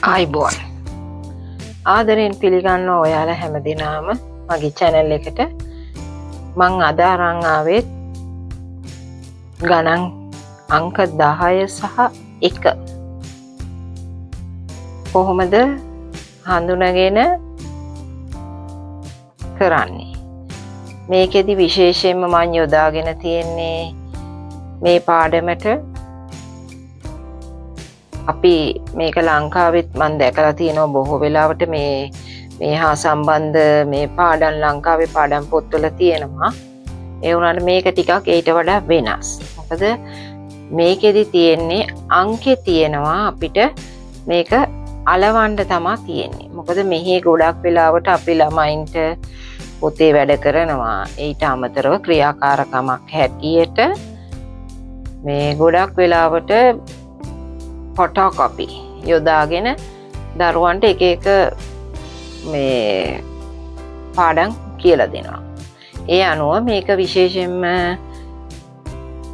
ආයිබෝන් ආදරෙන් පිළිගන්නවා ඔයාලා හැමදෙනාම මගේ channel එකට මං අද අරන් ආවේ ගණන් අංක 10 සහ 1 කොහොමද හඳුනගෙන කරන්නේ මේකෙදි විශේෂයෙන්ම මම යොදාගෙන තියෙන්නේ මේ පාඩමට අපි මේක ලංකාවෙත් මම දැකලා තියෙනවා බොහෝ වෙලාවට මේ හා සම්බන්ධ මේ පාඩම් ලංකාවේ පාඩම් පොත්වල තියෙනවා ඒ වුණාට මේක ටිකක් ඊට වඩා වෙනස්. මොකද මේකෙදි තියෙන්නේ අංකේ තියෙනවා අපිට මේක අලවන්න තමයි තියෙන්නේ. මොකද මෙහි ගොඩක් වෙලාවට අපි ළමයින්ට පොතේ වැඩ කරනවා. ඊට අමතරව ක්‍රියාකාරකමක් හැටියට මේ ගොඩක් වෙලාවට ෆොටෝකොපි යොදාගෙන දරුවන්ට එක එක මේ පාඩම් කියලා දෙනවා. ඒ අනුව මේක විශේෂයෙන්ම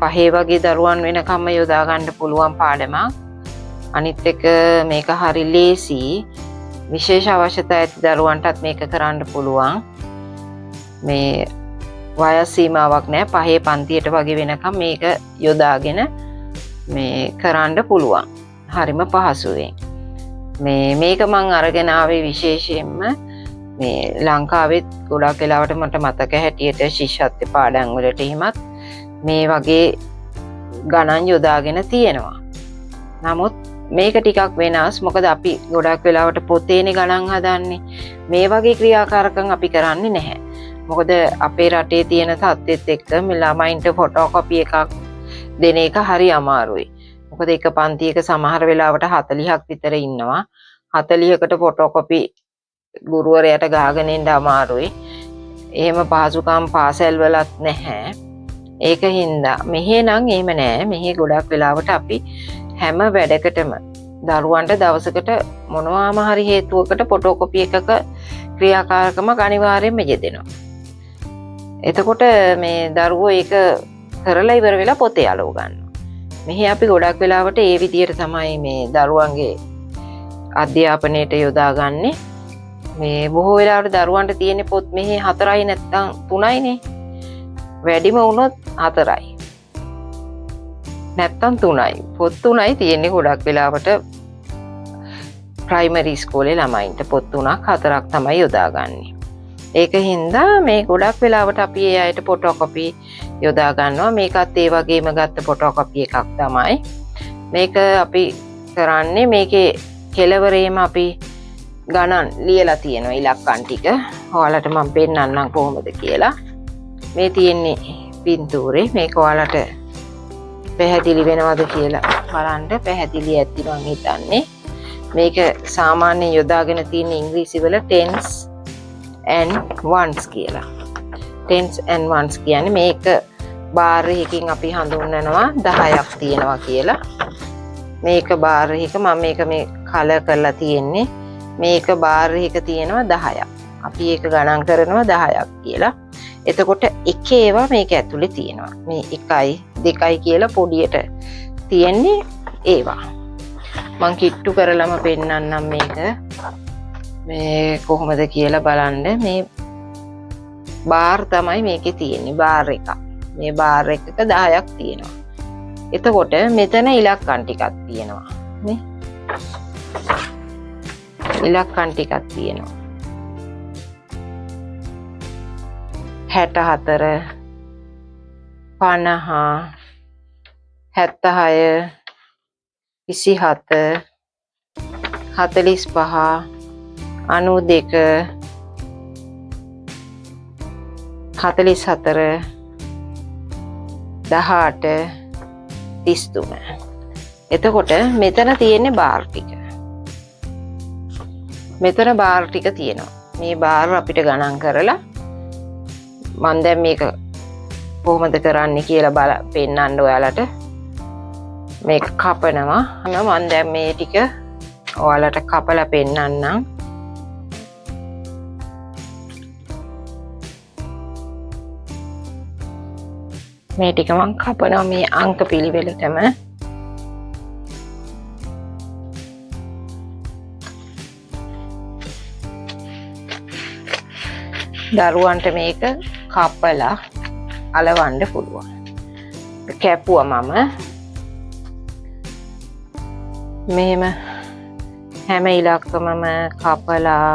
5 වගේ දරුවන් වෙනකම්ම යොදා ගන්න පුළුවන් පාඩමක්. අනිත් එක මේක හරි ලේසි. විශේෂ අවශ්‍යතා ඇති දරුවන්ටත් මේක කරන්න පුළුවන්. මේ වයස් සීමාවක් නැහැ. 5 පන්තියට වගේ වෙනකම් මේක යොදාගෙන මේ කරන්න පුළුවන්. හරිම පහසුවෙන්. මේක මං අරගෙන ආවේ විශේෂයෙන්ම මේ ලංකාවෙත් ගොඩක් වෙලාවට මට මතක හැටියට ශිෂ්‍යත්ව පාඩම් වලට හිමත් මේ වගේ ගණන් යොදාගෙන තියෙනවා. නමුත් මේක ටිකක් වෙනස්. මොකද අපි ගොඩක් වෙලාවට පොතේනේ ගණන් හදන්නේ. මේ වගේ ක්‍රියාකාරකම් අපි කරන්නේ නැහැ. මොකද අපේ රටේ තියෙන තත්ත්වෙත් එක්ක මේ ළමයින්ට ෆොටෝකොපි එකක් දෙන එක හරි අමාරුයි. මොකද එක පන්තියක සමහර වෙලාවට 40ක් විතර ඉන්නවා. 40කට ෆොටෝකොපි ගුරුවරයාට ගහගෙන ඉන්න අමාරුයි. එහෙම පහසුකම් පාසල් වලත් නැහැ. ඒක හින්දා මෙහෙ නම් එහෙම නැහැ. මෙහෙ ගොඩක් වෙලාවට අපි හැම වැඩකටම දරුවන්ට දවසකට මොනවාම හරි හේතුවකට ෆොටෝකොපි එකක ක්‍රියාකාරකමක් අනිවාර්යයෙන්ම යෙදෙනවා. එතකොට මේ දරුවෝ ඒක කරලා ඉවර වෙලා පොතේ අලව ගන්නවා. මෙහි අපි ගොඩක් වෙලාවට ඒ විදියට තමයි මේ දරුවන්ගේ අධ්‍යාපනයට යොදාගන්නේ. මේ බොහෝ වෙලාවට දරුවන්ට තියෙන පොත් මෙහි 4යි නැත්නම් 3යිනේ. වැඩිම වුණොත් 4යි. නැත්නම් 3යි. පොත් 3යි තියෙන්නේ ගොඩක් වෙලාවට ප්‍රයිමරි ඉස්කෝලේ ළමයින්ට පොත් 3ක් 4ක් තමයි යොදාගන්නේ. ඒක හින්දා මේ ගොඩක් වෙලාවට අපි ඒ අයට ෆොටෝකොපි යොදා ගන්නවා. මේකත් ඒ වගේම ගත්ත ෆොටෝකොපි එකක් තමයි. මේක අපි කරන්නේ මේකේ කෙලවරේම අපි ගණන් ලියලා තියෙනවා ඉලක්කම් ටික. ඔයාලට මම පෙන්නන්නම් කොහොමද කියලා. මේ තියෙන්නේ පින්තූරේ. මේක ඔයාලට පැහැදිලි වෙනවද කියලා බලන්න. පැහැදිලි ඇති මං හිතන්නේ. මේක සාමාන්‍යයෙන් යොදාගෙන තියෙන ඉංග්‍රීසි වල tens and ones කියලා. tens and ones කියන්නේ මේක බාර් එකකින් අපි හඳුන්වනවා 10ක් තියෙනවා කියලා. මේක බාර් එක මම මේක මේ කලර් කරලා තියෙන්නේ. මේක බාර් එක තියෙනවා 10ක්. අපි ඒක ගණන් කරනවා 10ක් කියලා. එතකොට එක ඒවා මේක ඇතුලේ තියෙනවා. මේ 1යි 2යි කියලා පොඩියට තියෙන්නේ ඒවා. මං කිට්ටු කරලම පෙන්නන්නම් මේක. මේ කොහොමද කියලා බලන්න. මේ බාර් තමයි මේකේ තියෙන්නේ. බාර් එක. මේ බාර් එකක 10ක් තියෙනවා. එතකොට මෙතන ඉලක්කම් ටිකක් තියෙනවා. නේ? ඉලක්කම් ටිකක් තියෙනවා. 64 50 76 27 45 92 44 18 33. එතකොට මෙතන තියෙන්නේ බාර් ටික. මෙතන බාර් ටික තියෙනවා. මේ බාර් අපිට ගණන් කරලා මම දැන් මේක කොහොමද කරන්නේ කියලා පෙන්නන්න ඔයාලට. මේක කපනවා. මම දැන් මේ ටික ඔයාලට කපලා පෙන්නන්නම්. මේ ටික මම කපනවා මේ අංක පිළිවෙලටම. දරුවන්ට මේක කපලා අලවන්න පුළුවන්. කැපුවා මම මෙහෙම හැම ඉලක්කමම කපලා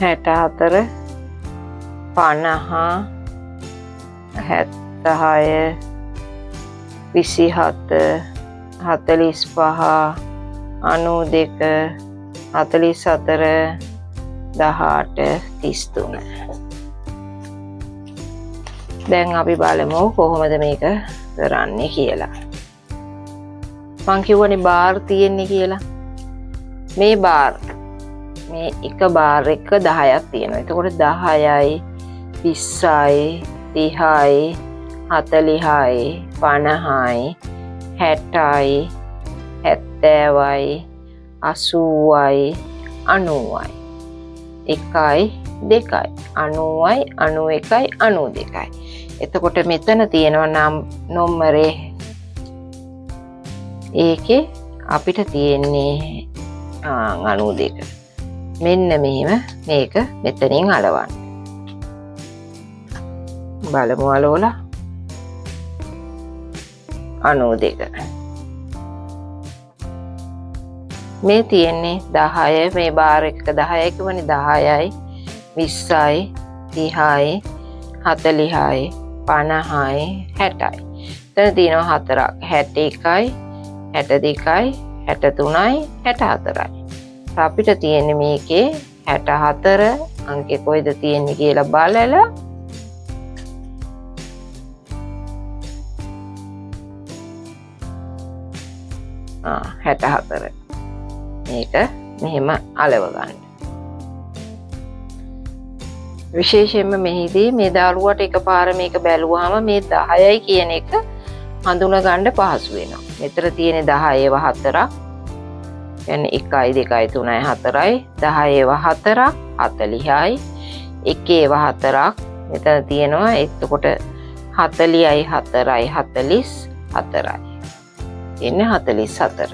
හැටහතර 50 76 27 45 92 44 18 33 දැන් අපි බලමු කොහොමද මේක කරන්නේ කියලා. මං කියවනේ බාර් තියෙන්නේ කියලා. මේ බාර් මේ එක බාර් එක 10ක් තියෙනවා. එතකොට 10යි 20යි 30යි 40යි 50යි 60යි 70යි 80යි 90යි 1යි 2යි 90යි 91යි 92යි. එතකොට මෙතන තියෙනවා නම් නම්බරේ ඒකේ අපිට තියෙන්නේ 92. මෙන්න මෙහෙම මේක මෙතනින් අලවන්න. බලමු අලවලා 92. මේ තියෙන්නේ 10 මේ බාර් එක 10යි කියවනේ 10යි 20යි 30යි 40යි 50යි 60යි. එතන තියෙනවා හතරක් 61යි 62යි 63යි 64යි. අපිට තියෙන්නේ මේකේ 64 අංකේ කොයිද තියෙන්නේ කියලා බලලා 64 මේක මෙහෙම අලව ගන්න. විශේෂයෙන්ම මෙහිදී මේ දරුවට එකපාර මේක බැලුවාම මේ 10යි කියන එක හඳුනා ගන්න පහසු වෙනවා. මෙතන තියෙන 10 ඒවා 4ක්. කියන්නේ 1යි 2යි 3යි 4යි 10 ඒවා 4ක් 40යි 1 ඒවා 4ක් මෙතන තියෙනවා. එතකොට 40යි 4යි 44යි. ඉන්නේ 44.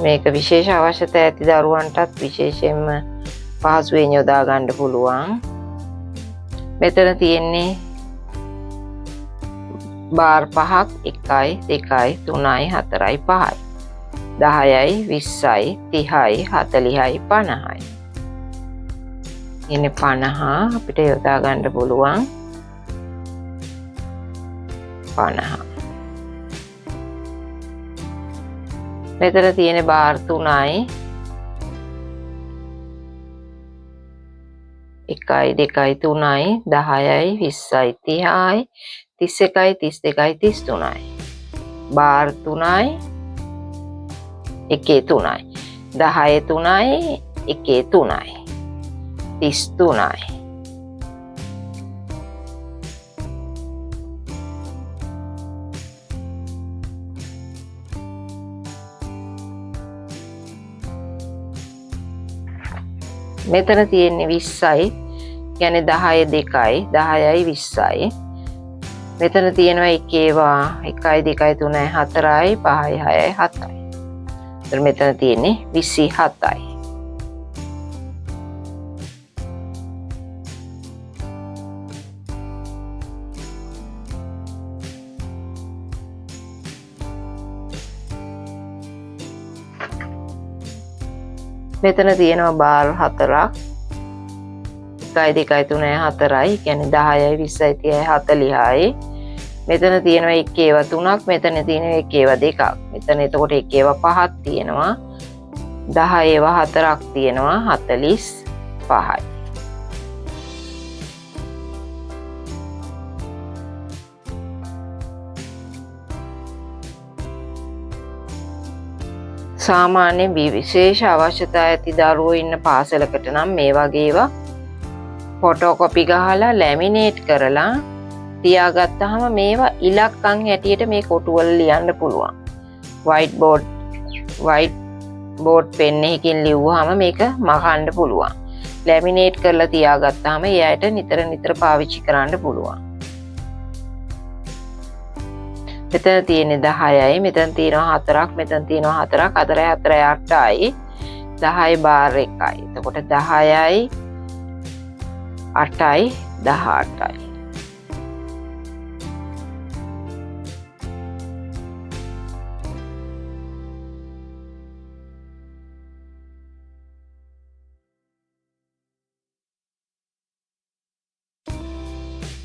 මේක විශේෂ අවශ්‍යතා ඇති දරුවන්ටත් විශේෂයෙන්ම පහසුවෙන් යොදා ගන්න පුළුවන්. මෙතන තියෙන්නේ බාර් 5ක් 1යි 2යි 3යි 4යි 5යි 10යි 20යි 30යි 40යි 50යි. ඉන්නේ 50 අපිට යොදා ගන්න පුළුවන්. 50. මෙතන තියෙන බාර් 3යි 1යි 2යි 3යි 10යි 20යි 30යි 31යි 32යි 33යි. බාර් 3යි 1 3යි 10 3යි 1 3යි 33යි. මෙතන තියෙන්නේ 20යි කියන්නේ 10 2යි 10යි 20යි. මෙතන තියෙනවා 1 ඒවා 1යි 2යි 3යි 4යි 5යි 6යි 7යි. එතන මෙතන තියෙන්නේ 27යි. මෙතන තියෙනවා බාර් 4ක් 1යි 2යි 3යි 4යි කියන්නේ 10යි 20යි 30යි 40යි. මෙතන තියෙනවා 1 ඒවා 3ක් මෙතන තියෙනවා 1 ඒවා 2ක්. මෙතන එතකොට 1 ඒවා 5ක් තියෙනවා 10 ඒවා 4ක් තියෙනවා 45යි. සාමාන්‍ය විශේෂ අවශ්‍යතා ඇති දරුවෝ ඉන්න පාසලකට නම් මේ වගේ ඒවා ෆොටෝකොපි ගහලා ලැමිනේට් කරලා තියාගත්තාම මේවා ඉලක්කම් හැටියට මේ කොටු වල ලියන්න පුළුවන්. වයිට් බෝඩ් වයිට් බෝඩ් පෙන් එකකින් ලිව්වහම මේක මකන්න පුළුවන්. ලැමිනේට් කරලා තියාගත්තාම එයාට නිතර නිතර පාවිච්චි කරන්න පුළුවන්. මෙතන තියෙන්නේ 10යි, මෙතන තියෙනවා 4ක්, මෙතන තියෙනවා 4ක්, 4යි 4යි 8යි, 10යි බාර් 1යි. එතකොට 10යි 8යි 18යි.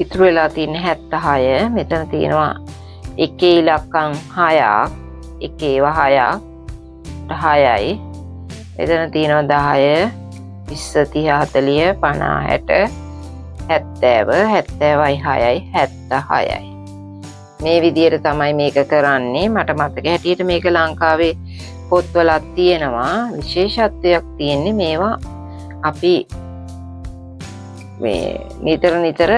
ඉතුරු වෙලා තියෙන්නේ 76. මෙතන තියෙනවා එකේ ඉලක්කම් 6ක්, එකේ ඒවා 6ක්, 10යි. මෙතන තියෙනවා 10, 20, 30, 40, 50, 60, 70, 70යි 6යි 76යි. මේ විදිහට තමයි මේක කරන්නේ. මට මතක හැටියට මේක ලංකාවේ පොත්වලත් තියෙනවා. විශේෂත්වයක් තියෙන්නේ මේවා අපි මේ නිතර නිතර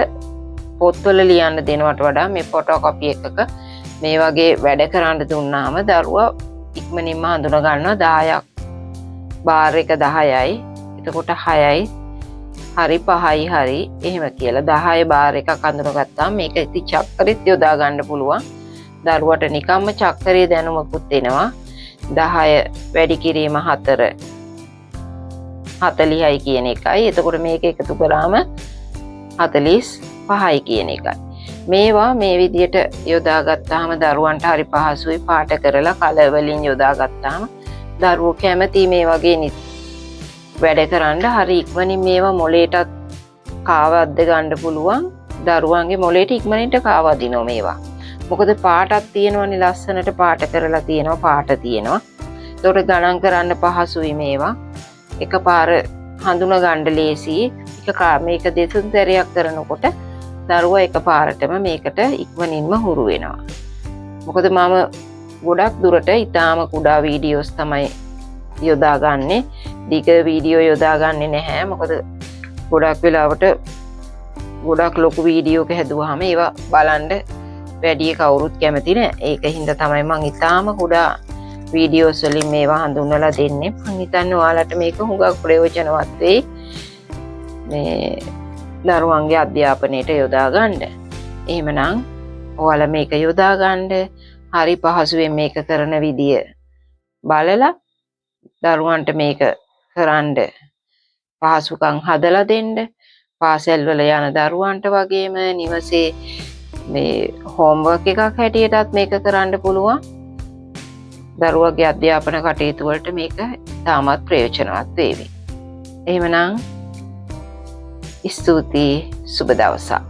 පොත්වල ලියන්න දෙනවට වඩා මේ ෆොටෝකොපි එකක මේ වගේ වැඩ කරන්න දුන්නාම දරුවා ඉක්මනින්ම හඳුනා ගන්නවා 10ක් බාර් එක 10යි. එතකොට 6යි හරි 5යි හරි එහෙම කියලා 10 බාර් එකක් හඳුනාගත්තාම මේක ඉති චක්කරෙත් යොදා ගන්න පුළුවන්. දරුවට නිකම්ම චක්කරේ දැනුමකුත් එනවා. 10 වැඩි කිරීම 4 40යි කියන එකයි. එතකොට මේක එකතු කරාම 45යි කියන එකයි. මේවා මේ විදියට යොදා ගත්තාම දරුවන්ට හරි පහසුයි. පාට කරලා කලර් වලින් යොදා ගත්තාම දරුවෝ කැමති මේ වගේ වැඩ කරන්න. හරි ඉක්මනින් මේවා මොලේටත් කාවද්ද ගන්න පුළුවන්. දරුවන්ගේ මොලේට ඉක්මනින්ට කාවදිනවා මේවා. මොකද පාටක් තියෙනවනේ, ලස්සනට පාට කරලා තියෙනවා, පාට තියෙනවා. ඒකට ගණන් කරන්න පහසුයි මේවා. එකපාර හඳුනා ගන්න ලේසි. මේක දෙතුන් සැරයක් කරනකොට දරුවා එකපාරටම මේකට ඉක්මනින්ම හුරු වෙනවා. මොකද මම ගොඩක් දුරට ඊටාම කුඩා වීඩියෝස් තමයි යොදාගන්නේ. දිග වීඩියෝ යොදාගන්නේ නැහැ. මොකද ගොඩක් වෙලාවට ගොඩක් ලොකු වීඩියෝක හැදුවාම ඒවා බලන්න වැඩි කවුරුත් කැමති නැහැ. ඒක හින්දා තමයි මම ඊටාම කුඩා වීඩියෝස් වලින් මේවා හඳුන්වලා දෙන්නේ. මම හිතන්නේ ඔයාලට මේක හුඟක් ප්‍රයෝජනවත් වෙයි. මේ දරුවන්ගේ අධ්‍යාපනයට යොදා ගන්න. එහෙමනම් ඔයාලා මේක යොදා ගන්න. හරි පහසුවෙන් මේක කරන විදිය බලලා දරුවන්ට මේක කරන්න පහසුකම් හදලා දෙන්න. පාසල් වල යන දරුවන්ට වගේම නිවසේ මේ හෝම්වර්ක් එකක් හැටියටත් මේක කරන්න පුළුවන්. දරුවගේ අධ්‍යාපන කටයුතු වලට මේක තාමත් ප්‍රයෝජනවත් වේවි. එහෙමනම් ස්තුතියි. සුබ දවසක්.